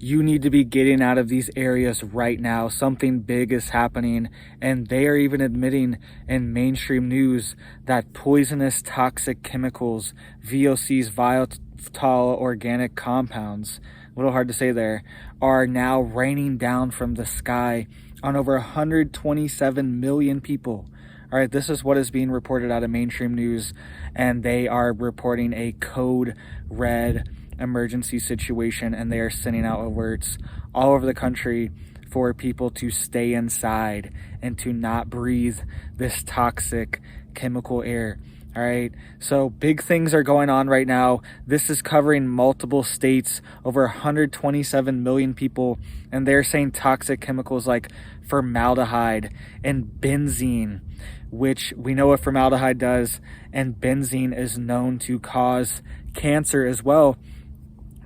you need to be getting out of these areas right now. Something big is happening, and they are even admitting in mainstream news that poisonous toxic chemicals, VOCs, volatile organic compounds, a little hard to say there, are now raining down from the sky on over 127 million people. All right, this is what is being reported out of mainstream news, and they are reporting a code red emergency situation, and they are sending out alerts all over the country for people to stay inside and to not breathe this toxic chemical air. All right, so big things are going on right now. This is covering multiple states, over 127 million people, and they're saying toxic chemicals like formaldehyde and benzene, which we know what formaldehyde does, and benzene is known to cause cancer as well.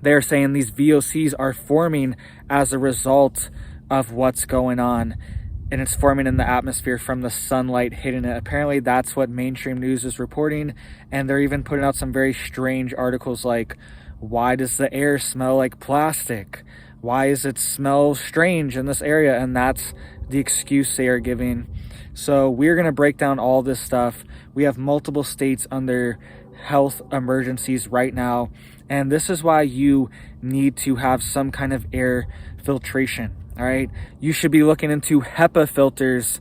They're saying these VOCs are forming as a result of what's going on, and it's forming in the atmosphere from the sunlight hitting it. Apparently that's what mainstream news is reporting, and they're even putting out some very strange articles like, why does the air smell like plastic? Why does it smell strange in this area? And that's the excuse they are giving. So we're going to break down all this stuff. We have multiple states under health emergencies right now, and this is why you need to have some kind of air filtration. All right, you should be looking into HEPA filters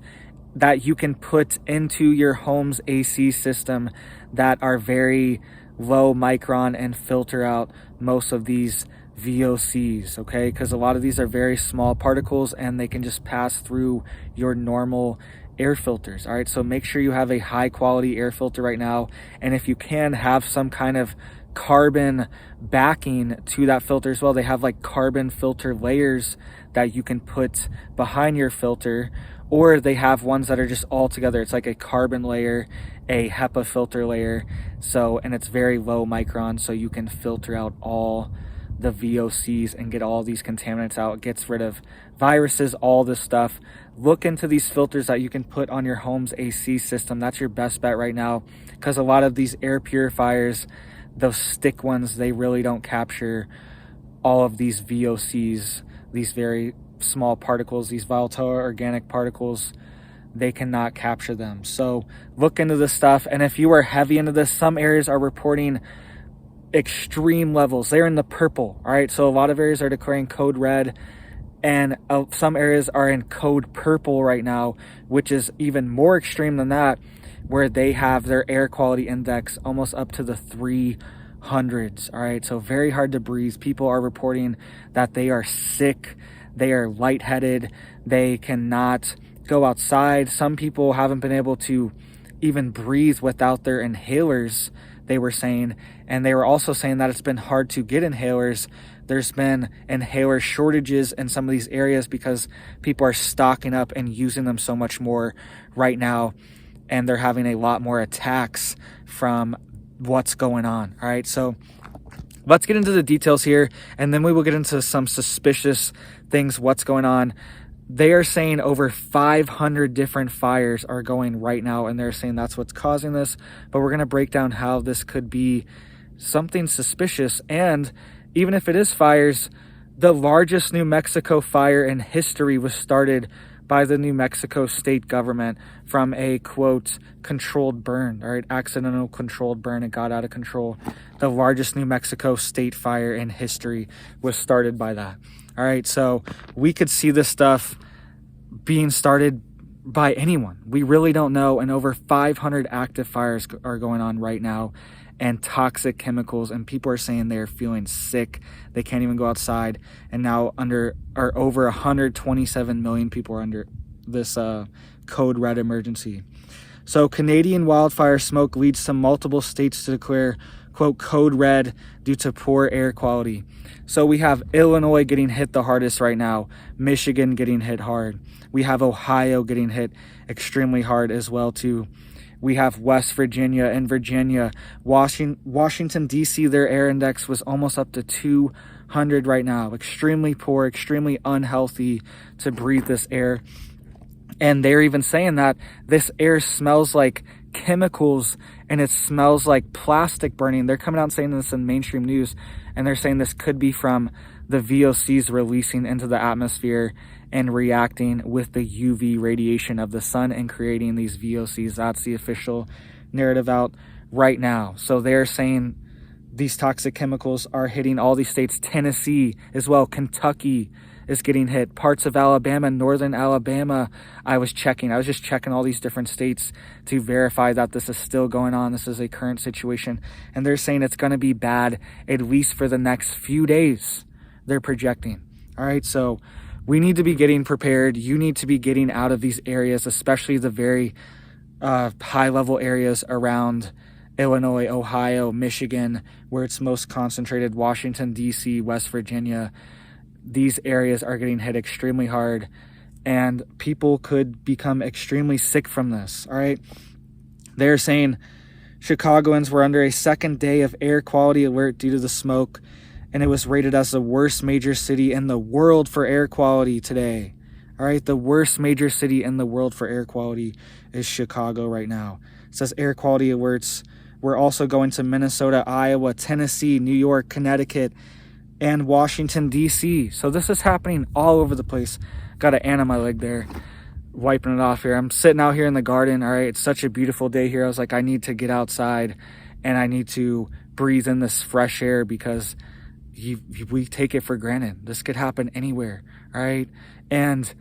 that you can put into your home's AC system that are very low micron and filter out most of these VOCs, okay? Because a lot of these are very small particles and they can just pass through your normal air filters. All right, so make sure you have a high quality air filter right now, and if you can, have some kind of carbon backing to that filter as well. They have like carbon filter layers that you can put behind your filter, or they have ones that are just all together. It's like a carbon layer, a HEPA filter layer, so, and it's very low micron, so you can filter out all the VOCs and get all these contaminants out. It gets rid of viruses, all this stuff. Look into these filters that you can put on your home's AC system. That's your best bet right now, because a lot of these air purifiers, those stick ones, they really don't capture all of these VOCs, these very small particles, these volatile organic particles. They cannot capture them. So look into this stuff. And if you are heavy into this, some areas are reporting extreme levels. They're in the purple. All right, so a lot of areas are declaring code red, and some areas are in code purple right now, which is even more extreme than that, where they have their air quality index almost up to the 300s. All right, so very hard to breathe. People are reporting that they are sick, they are lightheaded, they cannot go outside. Some people haven't been able to even breathe without their inhalers, they were saying. And they were also saying that it's been hard to get inhalers. There's been inhaler shortages in some of these areas because people are stocking up and using them so much more right now, and they're having a lot more attacks from what's going on. All right, so let's get into the details here, and then we will get into some suspicious things, what's going on. They are saying over 500 different fires are going right now, and they're saying that's what's causing this. But we're going to break down how this could be something suspicious. And even if it is fires, the largest New Mexico fire in history was started by the New Mexico state government from a, quote, controlled burn, all right, accidental controlled burn. It got out of control. The largest New Mexico state fire in history was started by that. All right, so we could see this stuff being started by anyone. We really don't know, and over 500 active fires are going on right now, and toxic chemicals, and people are saying they're feeling sick. They can't even go outside, and now over 127 million people are under this code red emergency. So Canadian wildfire smoke leads to multiple states to declare, quote, code red due to poor air quality. So we have Illinois getting hit the hardest right now, Michigan getting hit hard. We have Ohio getting hit extremely hard as well too. We have West Virginia and Virginia. Washington, D.C., their air index was almost up to 200 right now. Extremely poor, extremely unhealthy to breathe this air. And they're even saying that this air smells like chemicals and it smells like plastic burning. They're coming out and saying this in mainstream news, and they're saying this could be from the VOCs releasing into the atmosphere and reacting with the UV radiation of the sun and creating these VOCs. That's the official narrative out right now. So they're saying these toxic chemicals are hitting all these states. Tennessee as well, Kentucky is getting hit, parts of Alabama, northern Alabama. I was just checking all these different states to verify that this is still going on. This is a current situation, and they're saying it's going to be bad at least for the next few days, they're projecting. All right, so we need to be getting prepared. You need to be getting out of these areas, especially the very high level areas around Illinois, Ohio, Michigan, where it's most concentrated, Washington, D.C., West Virginia. These areas are getting hit extremely hard, and people could become extremely sick from this. All right. They're saying Chicagoans were under a second day of air quality alert due to the smoke, and it was rated as the worst major city in the world for air quality today. All right. The worst major city in the world for air quality is Chicago right now. It says air quality alerts were also going to Minnesota, Iowa, Tennessee, New York, Connecticut, and Washington, D.C. So this is happening all over the place. Got an ant on my leg there, wiping it off here. I'm sitting out here in the garden. All right, it's such a beautiful day here. I was like, I need to get outside and I need to breathe in this fresh air, because we take it for granted. This could happen anywhere. All right. And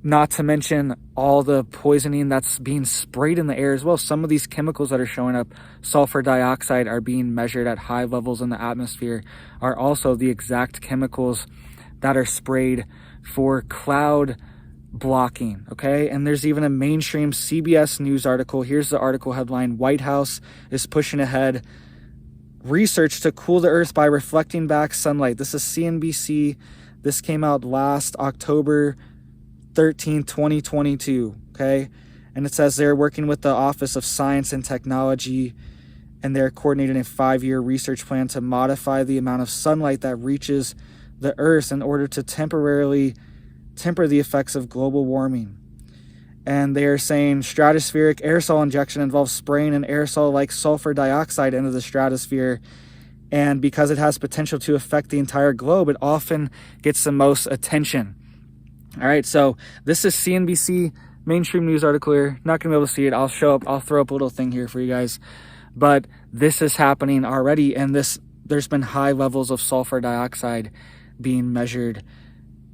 not to mention all the poisoning that's being sprayed in the air as well. Some of these chemicals that are showing up, sulfur dioxide, are being measured at high levels in the atmosphere, are also the exact chemicals that are sprayed for cloud blocking. Okay. And there's even a mainstream CBS News article. Here's the article headline: White House is pushing ahead research to cool the earth by reflecting back sunlight. This is CNBC. This came out last October 13, 2022, okay? And it says they're working with the Office of Science and Technology, and they're coordinating a 5-year research plan to modify the amount of sunlight that reaches the Earth in order to temporarily temper the effects of global warming. And they are saying stratospheric aerosol injection involves spraying an aerosol like sulfur dioxide into the stratosphere. And because it has potential to affect the entire globe, it often gets the most attention. All right, so this is CNBC mainstream news article here. Not gonna be able to see it. I'll throw up a little thing here for you guys. But this is happening already, and there's been high levels of sulfur dioxide being measured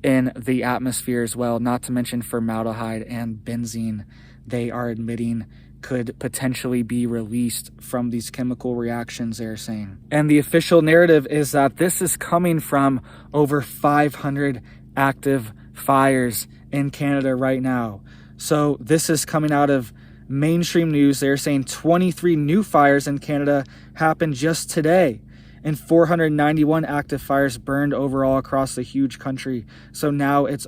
in the atmosphere as well, not to mention formaldehyde and benzene. They are admitting could potentially be released from these chemical reactions, they're saying. And the official narrative is that this is coming from over 500 active fires in Canada right now. So this is coming out of mainstream news. They're saying 23 new fires in Canada happened just today, and 491 active fires burned overall across the huge country. So now it's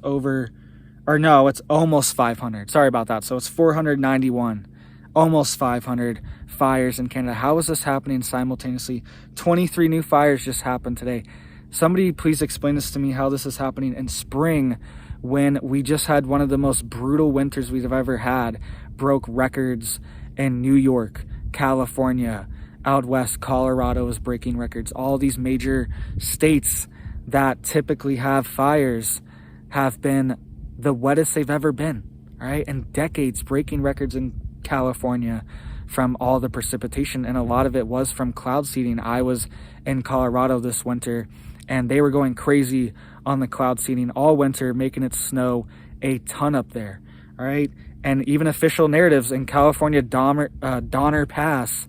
almost 500. Sorry about that. So it's 491, almost 500 fires in Canada. How is this happening simultaneously? 23 new fires just happened today. Somebody please explain this to me, how this is happening in spring when we just had one of the most brutal winters we've ever had. Broke records in New York, California, out west, Colorado is breaking records. All these major states that typically have fires have been the wettest they've ever been, all right? In decades, breaking records in California from all the precipitation, and a lot of it was from cloud seeding. I was in Colorado this winter, and they were going crazy on the cloud seeding all winter, making it snow a ton up there, all right? And even official narratives in California, Donner Pass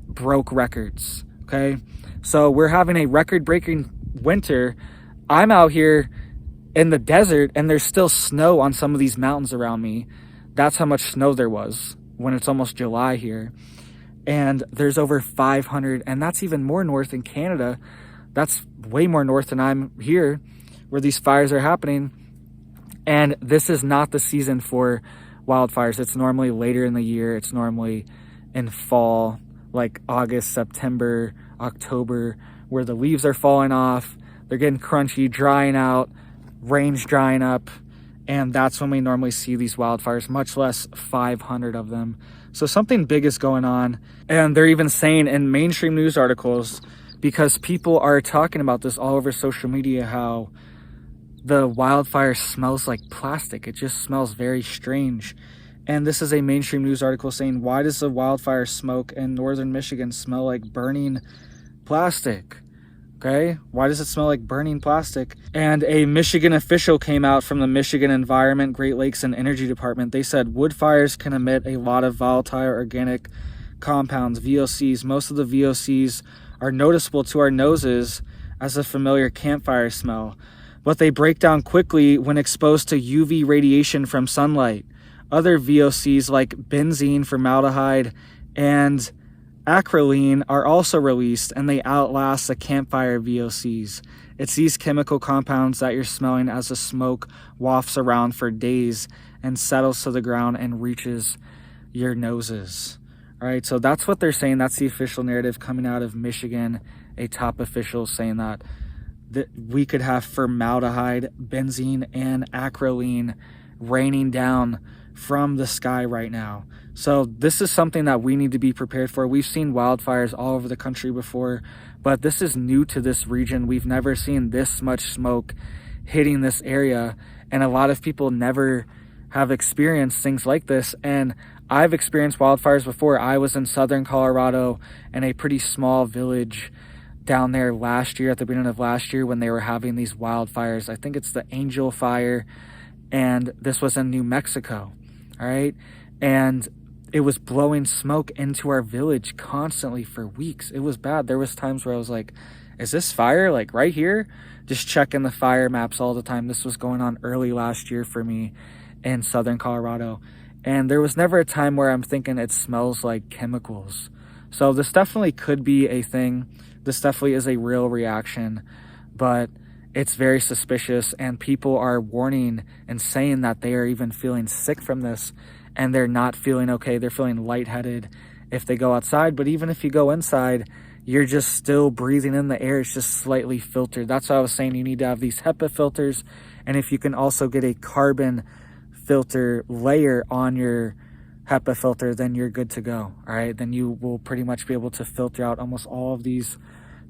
broke records, okay? So we're having a record-breaking winter. I'm out here in the desert, and there's still snow on some of these mountains around me. That's how much snow there was when it's almost July here. And there's over 500, and that's even more north in Canada. That's way more north than I'm here, where these fires are happening. And this is not the season for wildfires. It's normally later in the year. It's normally in fall, like August, September, October, where the leaves are falling off. They're getting crunchy, drying out, rain's drying up. And that's when we normally see these wildfires, much less 500 of them. So something big is going on. And they're even saying in mainstream news articles because people are talking about this all over social media, how the wildfire smells like plastic. It just smells very strange. And this is a mainstream news article saying, why does the wildfire smoke in northern Michigan smell like burning plastic? Okay, why does it smell like burning plastic? And a Michigan official came out from the Michigan Environment, Great Lakes, and Energy Department. They said wood fires can emit a lot of volatile organic compounds, VOCs. Most of the VOCs are noticeable to our noses as a familiar campfire smell, but they break down quickly when exposed to UV radiation from sunlight. Other VOCs like benzene, formaldehyde, and acrolein are also released, and they outlast the campfire VOCs. It's these chemical compounds that you're smelling as the smoke wafts around for days and settles to the ground and reaches your noses. All right, so that's what they're saying. That's the official narrative coming out of Michigan. A top official saying that we could have formaldehyde, benzene, and acrolein raining down from the sky right now. So this is something that we need to be prepared for. We've seen wildfires all over the country before, but this is new to this region. We've never seen this much smoke hitting this area, and a lot of people never have experienced things like this. And I've experienced wildfires before. I was in southern Colorado in a pretty small village down there last year, at the beginning of last year, when they were having these wildfires. I think it's the Angel Fire, and this was in New Mexico. All right, and it was blowing smoke into our village constantly for weeks. It was bad. There was times where I was like, is this fire like right here? Just checking the fire maps all the time. This was going on early last year for me in southern Colorado. And there was never a time where I'm thinking it smells like chemicals. So this definitely could be a thing. This definitely is a real reaction, but it's very suspicious, and people are warning and saying that they are even feeling sick from this, and they're not feeling okay. They're feeling lightheaded if they go outside, but even if you go inside, you're just still breathing in the air. It's just slightly filtered. That's why I was saying you need to have these HEPA filters, and if you can also get a carbon filter layer on your HEPA filter, then you're good to go. All right, then you will pretty much be able to filter out almost all of these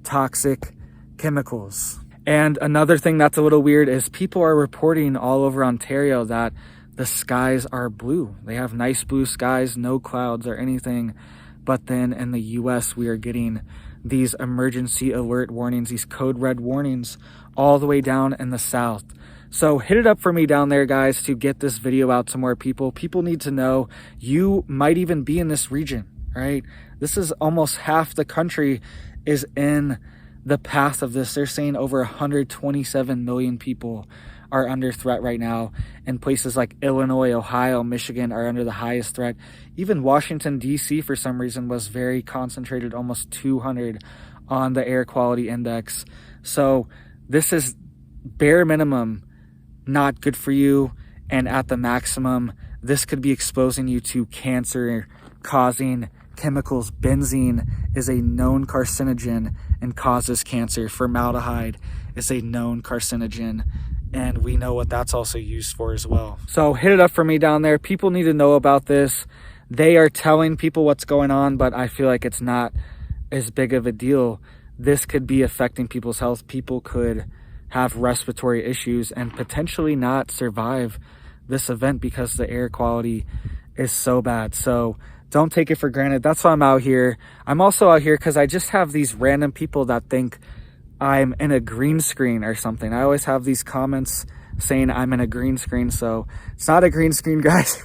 toxic chemicals. And another thing that's a little weird is people are reporting all over Ontario that the skies are blue. They have nice blue skies, no clouds or anything. But then in the US, we are getting these emergency alert warnings, these code red warnings all the way down in the south. So hit it up for me down there, guys, to get this video out to more people. People need to know you might even be in this region, right? This is almost half the country is in the path of this. They're saying over 127 million people are under threat right now, and places like Illinois, Ohio, Michigan are under the highest threat. Even Washington, D.C. for some reason was very concentrated, almost 200 on the air quality index. So this is bare minimum not good for you, and at the maximum, this could be exposing you to cancer causing chemicals. Benzene is a known carcinogen and causes cancer. Formaldehyde is a known carcinogen, and we know what that's also used for as well. So hit it up for me down there. People need to know about this. They are telling people what's going on, but I feel like it's not as big of a deal. This could be affecting people's health. People could have respiratory issues and potentially not survive this event because the air quality is so bad. So don't take it for granted. That's why I'm out here. I'm also out here because I just have these random people that think I'm in a green screen or something. I always have these comments saying I'm in a green screen. So it's not a green screen, guys.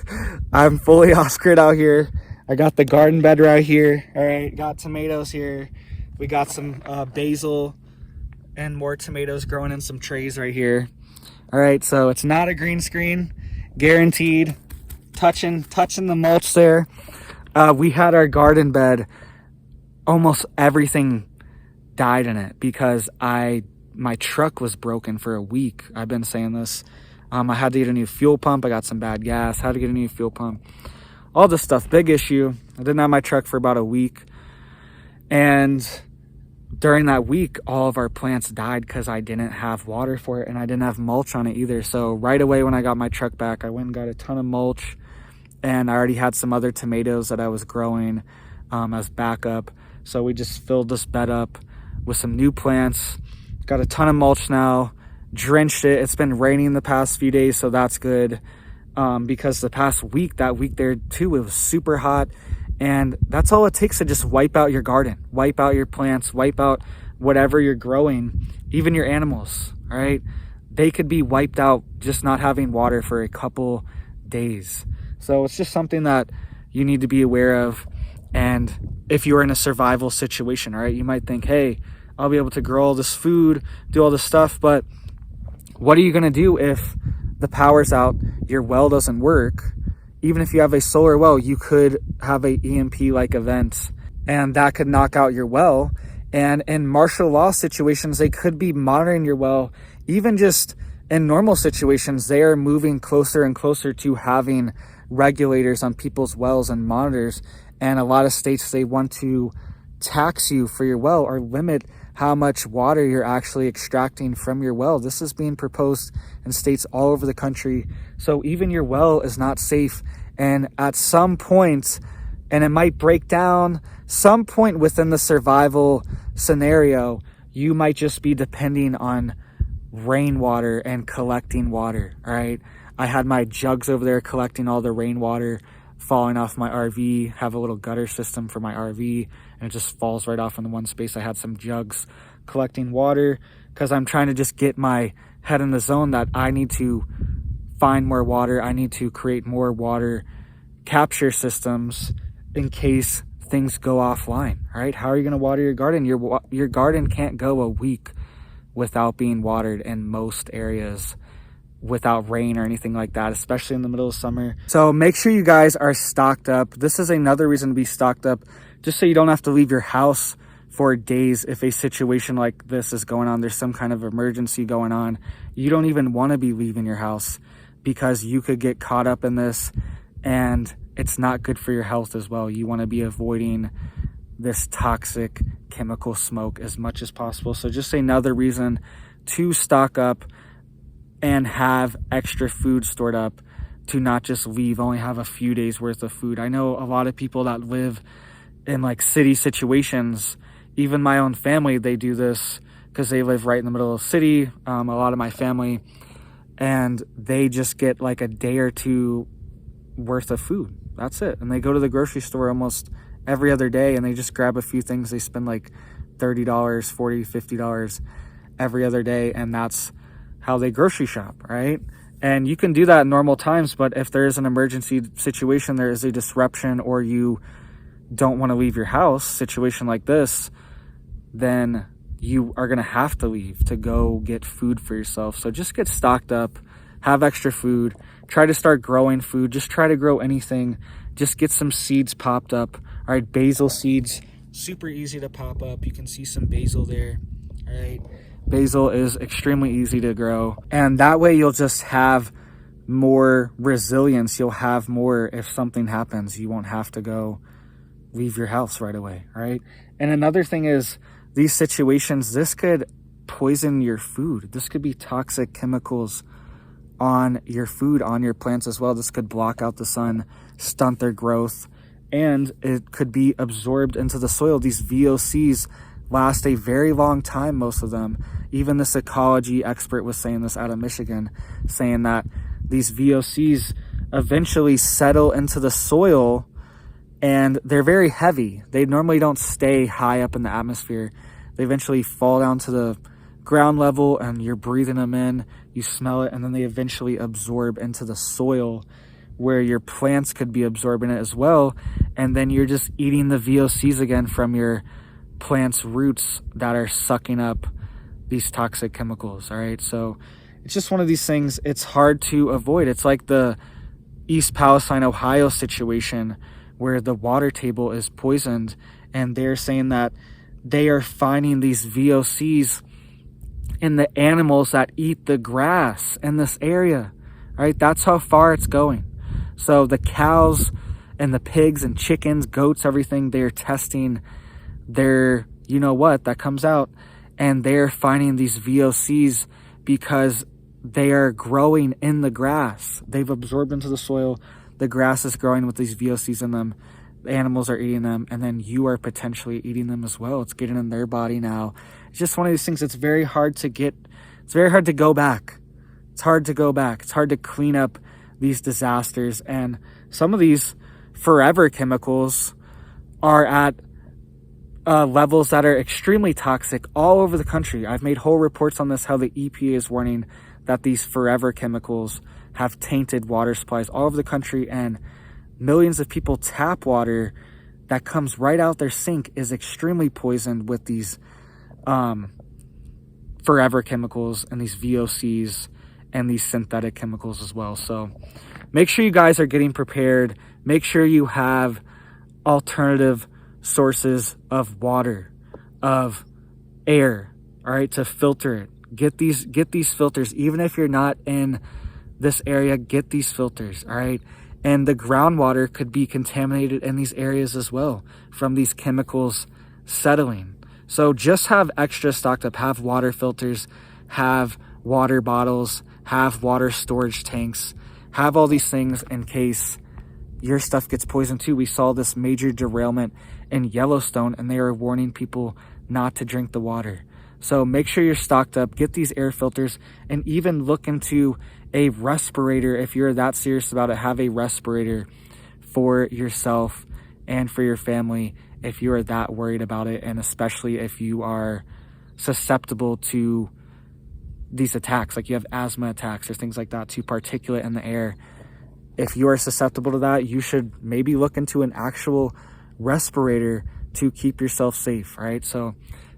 I'm fully off-grid out here. I got the garden bed right here. All right, got tomatoes here. We got some basil and more tomatoes growing in some trays right here. All right, so it's not a green screen, guaranteed. Touching the mulch there. We had our garden bed, almost everything died in it because my truck was broken for a week. I've been saying this. I had to get a new fuel pump. I got some bad gas, had to get a new fuel pump. All this stuff, big issue. I didn't have my truck for about a week. And during that week, all of our plants died because I didn't have water for it, and I didn't have mulch on it either. So right away when I got my truck back, I went and got a ton of mulch, and I already had some other tomatoes that I was growing as backup. So we just filled this bed up with some new plants. Got a ton of mulch now, drenched it. It's been raining the past few days, so that's good. Because the past week, that week there too, it was super hot. And that's all it takes to just wipe out your garden, wipe out your plants, wipe out whatever you're growing, even your animals, all right? They could be wiped out just not having water for a couple days. So it's just something that you need to be aware of. And if you're in a survival situation, all right, you might think, hey, I'll be able to grow all this food, do all this stuff, but what are you gonna do if the power's out, your well doesn't work? Even if you have a solar well, you could have a EMP-like event, and that could knock out your well. And in martial law situations, they could be monitoring your well. Even just in normal situations, they are moving closer and closer to having regulators on people's wells and monitors. And a lot of states, they want to tax you for your well or limit how much water you're actually extracting from your well. This is being proposed in states all over the country. So even your well is not safe. And at some point, and it might break down, some point within the survival scenario, you might just be depending on rainwater and collecting water, all right? I had my jugs over there collecting all the rainwater falling off my RV, have a little gutter system for my RV, and it just falls right off into one space. I had some jugs collecting water because I'm trying to just get my head in the zone that I need to find more water. I need to create more water capture systems in case things go offline, all right? How are you going to water your garden? Your garden can't go a week without being watered in most areas, without rain or anything like that, especially in the middle of summer. So make sure you guys are stocked up. This is another reason to be stocked up, just so you don't have to leave your house for days if a situation like this is going on. There's some kind of emergency going on. You don't even want to be leaving your house because you could get caught up in this, and it's not good for your health as well. You want to be avoiding this toxic chemical smoke as much as possible. So just another reason to stock up and have extra food stored up, to not just leave, only have a few days worth of food. I know a lot of people that live in like city situations, even my own family, they do this because they live right in the middle of the city, a lot of my family, and they just get like a day or two worth of food. That's it. And they go to the grocery store almost every other day and they just grab a few things. They spend like $30, $40, $50 every other day, and that's how they grocery shop, right? And you can do that in normal times, but if there is an emergency situation, there is a disruption, or you don't want to leave your house, situation like this, then you are going to have to leave to go get food for yourself. So just get stocked up, have extra food, try to start growing food, just try to grow anything, just get some seeds popped up. All right, basil seeds, super easy to pop up. You can see some basil there, all right? Basil is extremely easy to grow, and that way you'll just have more resilience. You'll have more if something happens. You won't have to go leave your house right away, right? And another thing is, these situations, this could poison your food. This could be toxic chemicals on your food, on your plants as well. This could block out the sun, stunt their growth, and it could be absorbed into the soil. These VOCs last a very long time, most of them. Even this ecology expert was saying this out of Michigan, saying that these VOCs eventually settle into the soil, and they're very heavy. They normally don't stay high up in the atmosphere. They eventually fall down to the ground level, and you're breathing them in, you smell it, and then they eventually absorb into the soil, where your plants could be absorbing it as well. And then you're just eating the VOCs again from your plants' roots that are sucking up these toxic chemicals, all right? So it's just one of these things, it's hard to avoid. It's like the East Palestine, Ohio situation where the water table is poisoned, and they're saying that they are finding these VOCs in the animals that eat the grass in this area, right? That's how far it's going. So the cows and the pigs and chickens, goats, everything, they're testing their, you know what, that comes out, and they're finding these VOCs because they are growing in the grass. They've absorbed into the soil. The grass is growing with these VOCs in them. the animals are eating them, and then you are potentially eating them as well. It's getting in their body now. It's just one of these things that's very hard to get. It's very hard to go back. It's hard to go back. It's hard to clean up these disasters. And some of these forever chemicals are at levels that are extremely toxic all over the country. I've made whole reports on this, how the EPA is warning that these forever chemicals have tainted water supplies all over the country, and millions of people tap water that comes right out their sink is extremely poisoned with these forever chemicals and these VOCs and these synthetic chemicals as well. So make sure you guys are getting prepared. Make sure you have alternative sources of water, of air, all right, to filter it. Get these filters. Even if you're not in this area, get these filters, all right? And the groundwater could be contaminated in these areas as well from these chemicals settling. So just have extra stocked up. Have water filters, have water bottles, have water storage tanks, have all these things in case your stuff gets poisoned too. We saw this major derailment in Yellowstone, and they are warning people not to drink the water. So make sure you're stocked up, get these air filters, and even look into a respirator. If you're that serious about it, have a respirator for yourself and for your family if you are that worried about it, and especially if you are susceptible to these attacks, like you have asthma attacks or things like that, to particulate in the air. If you are susceptible to that, you should maybe look into an actual respirator to keep yourself safe, right? So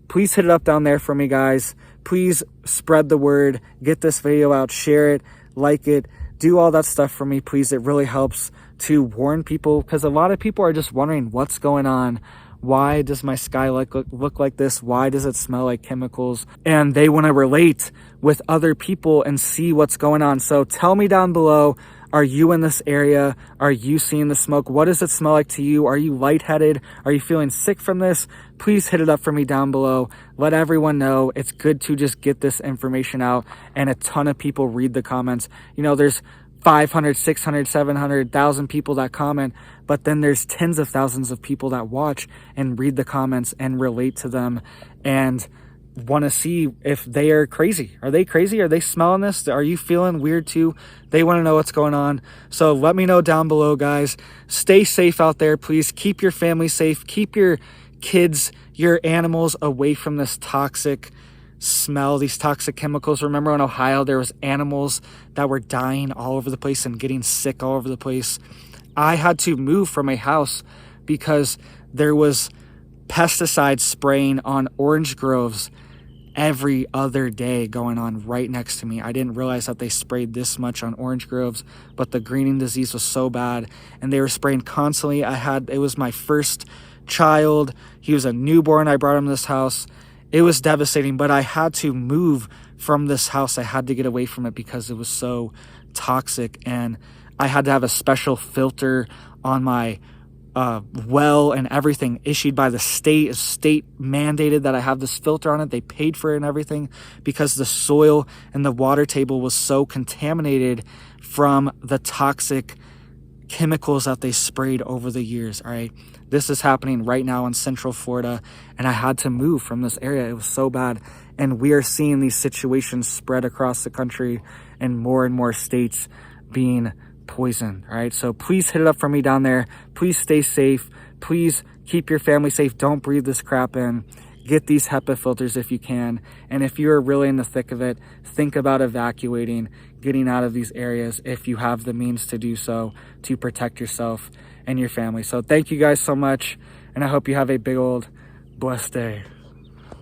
please hit it up down there for me, guys. Please spread the word, get this video out, share it, like it, do all that stuff for me, please. It really helps to warn people, because a lot of people are just wondering what's going on. Why does my sky look like this? Why does it smell like chemicals? And they want to relate with other people and see what's going on. So tell me down below, are you in this area? Are you seeing the smoke? What does it smell like to you? Are you lightheaded? Are you feeling sick from this? Please hit it up for me down below. Let everyone know. It's good to just get this information out, and a ton of people read the comments. You know, there's 500, 600, 700, 1,000 people that comment, but then there's tens of thousands of people that watch and read the comments and relate to them and want to see if they are crazy. Are they crazy? Are they smelling this? Are you feeling weird too? They want to know what's going on. So let me know down below, guys. Stay safe out there, please. Keep your family safe. Keep your kids, your animals away from this toxic smell, these toxic chemicals. Remember in Ohio, there was animals that were dying all over the place and getting sick all over the place. I had to move from a house because there was pesticide spraying on orange groves every other day going on right next to me. I didn't realize that they sprayed this much on orange groves, but the greening disease was so bad, and they were spraying constantly. It was my first child. He was a newborn. I brought him to this house. It was devastating, but I had to move from this house. I had to get away from it because it was so toxic, and I had to have a special filter on my well and everything issued by the state. State mandated that I have this filter on it. They paid for it and everything because the soil and the water table was so contaminated from the toxic chemicals that they sprayed over the years. All right, this is happening right now in Central Florida, and I had to move from this area. It was so bad, and we are seeing these situations spread across the country and more states being poisoned. All right, so please hit it up for me down there. Please stay safe. Please keep your family safe. Don't breathe this crap in. Get these HEPA filters if you can. And if you're really in the thick of it, think about evacuating, getting out of these areas if you have the means to do so, to protect yourself and your family. So thank you guys so much, and I hope you have a big old blessed day.